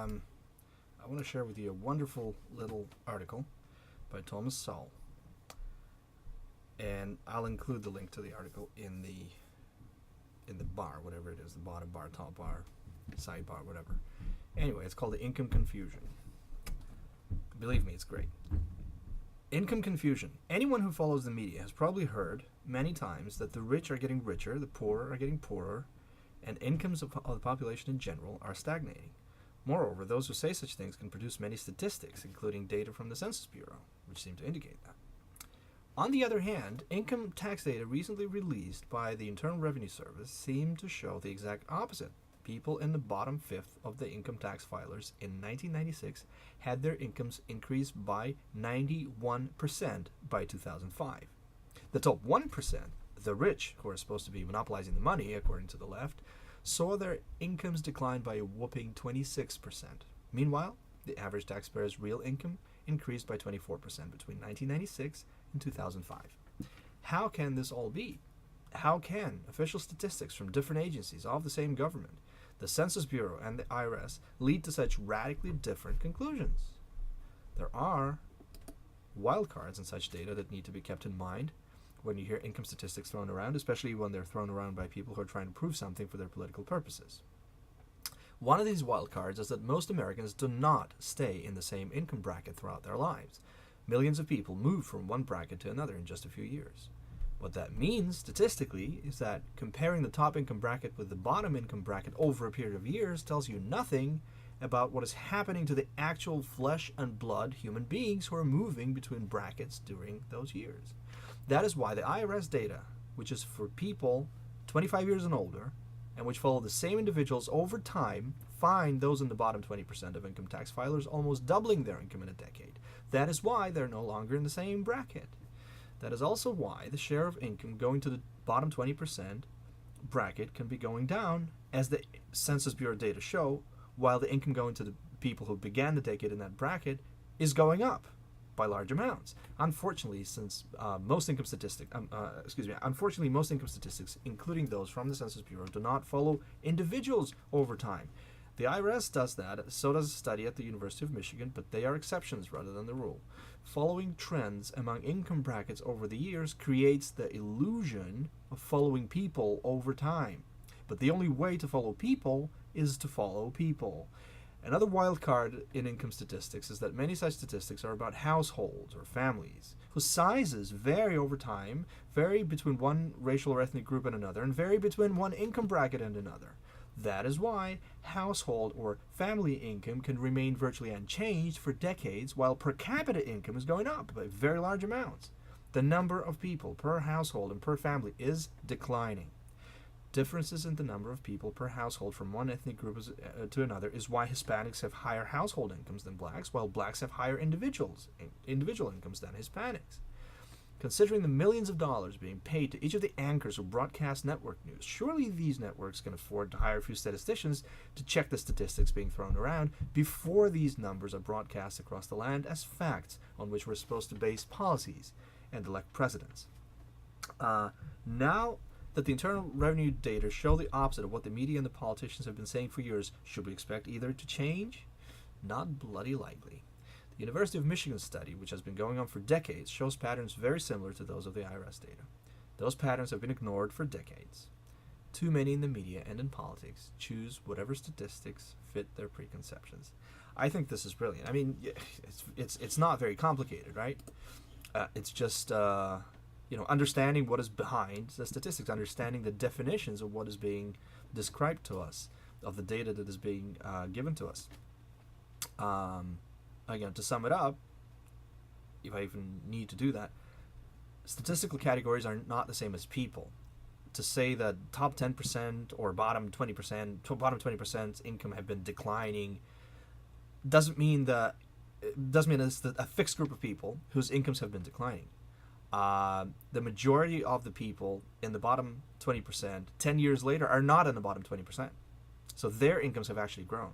I want to share with you a wonderful little article by Thomas Sowell, and I'll include the link to the article in the bar, whatever it is, the bottom bar, top bar, side bar, whatever. Anyway, it's called The Income Confusion. Believe me, it's great. Income confusion. Anyone who follows the media has probably heard many times that the rich are getting richer, the poor are getting poorer, and incomes of the population in general are stagnating. Moreover, those who say such things can produce many statistics, including data from the Census Bureau, which seem to indicate that. On the other hand, income tax data recently released by the Internal Revenue Service seem to show the exact opposite. People in the bottom fifth of the income tax filers in 1996 had their incomes increase by 91% by 2005. The top 1%, the rich, who are supposed to be monopolizing the money according to the left, saw their incomes decline by a whopping 26%. Meanwhile, the average taxpayer's real income increased by 24% between 1996 and 2005. How can this all be? How can official statistics from different agencies of the same government, the Census Bureau and the IRS, lead to such radically different conclusions? There are wildcards in such data that need to be kept in mind when you hear income statistics thrown around, especially when they're thrown around by people who are trying to prove something for their political purposes. One of these wildcards is that most Americans do not stay in the same income bracket throughout their lives. Millions of people move from one bracket to another in just a few years. What that means, statistically, is that comparing the top income bracket with the bottom income bracket over a period of years tells you nothing about what is happening to the actual flesh and blood human beings who are moving between brackets during those years. That is why the IRS data, which is for people 25 years and older, and which follow the same individuals over time, find those in the bottom 20% of income tax filers almost doubling their income in a decade. That is why they're no longer in the same bracket. That is also why the share of income going to the bottom 20% bracket can be going down, as the Census Bureau data show, while the income going to the people who began the decade in that bracket is going up by large amounts. Unfortunately, since most income statistics, including those from the Census Bureau, do not follow individuals over time. The IRS does that, so does a study at the University of Michigan, but they are exceptions rather than the rule. Following trends among income brackets over the years creates the illusion of following people over time. But the only way to follow people is to follow people. Another wild card in income statistics is that many such statistics are about households or families whose sizes vary over time, vary between one racial or ethnic group and another, and vary between one income bracket and another. That is why household or family income can remain virtually unchanged for decades, while per capita income is going up by very large amounts. The number of people per household and per family is declining. Differences in the number of people per household from one ethnic group to another is why Hispanics have higher household incomes than blacks, while blacks have higher individual incomes than Hispanics. Considering the millions of dollars being paid to each of the anchors who broadcast network news, surely these networks can afford to hire a few statisticians to check the statistics being thrown around before these numbers are broadcast across the land as facts on which we're supposed to base policies and elect presidents. Now that the Internal Revenue data show the opposite of what the media and the politicians have been saying for years, should we expect either to change? Not bloody likely. The University of Michigan study, which has been going on for decades, shows patterns very similar to those of the IRS data. Those patterns have been ignored for decades. Too many in the media and in politics choose whatever statistics fit their preconceptions. I think this is brilliant. I mean, it's not very complicated, right? It's just understanding what is behind the statistics, understanding the definitions of what is being described to us, of the data that is being given to us. Again, to sum it up, if I even need to do that, statistical categories are not the same as people. To say that top 10% or bottom 20% income have been declining doesn't mean it's a fixed group of people whose incomes have been declining. The majority of the people in the bottom 20% 10 years later are not in the bottom 20%. So their incomes have actually grown.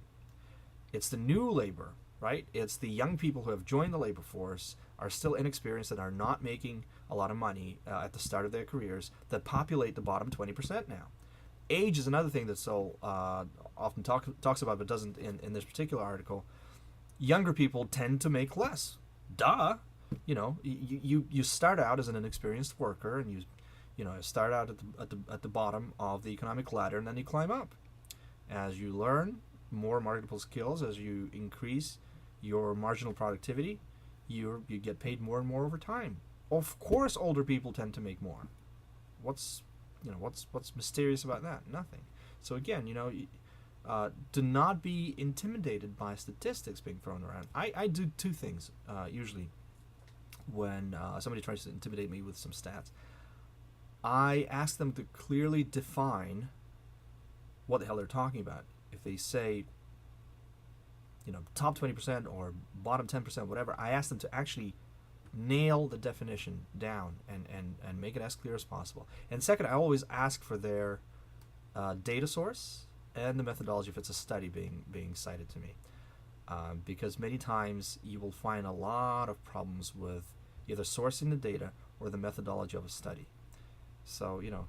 It's the new labor, right? It's the young people who have joined the labor force, are still inexperienced, and are not making a lot of money at the start of their careers that populate the bottom 20% now. age is another thing that Sowell often talks about, but doesn't in this particular article. Younger people tend to make less. Duh. You know, you start out as an inexperienced worker, and you know, start out at the bottom of the economic ladder, and then you climb up. As you learn more marketable skills, as you increase your marginal productivity, you get paid more and more over time. Of course, older people tend to make more. What's mysterious about that? Nothing. So again, you know, do not be intimidated by statistics being thrown around. I do two things usually when somebody tries to intimidate me with some stats. I ask them to clearly define what the hell they're talking about. If they say, you know, top 20% or bottom 10%, whatever, I ask them to actually nail the definition down and make it as clear as possible. And second, I always ask for their data source and the methodology if it's a study being cited to me. Because many times you will find a lot of problems with either sourcing the data or the methodology of a study. So, you know,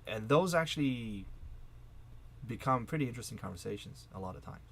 and those actually become pretty interesting conversations a lot of times.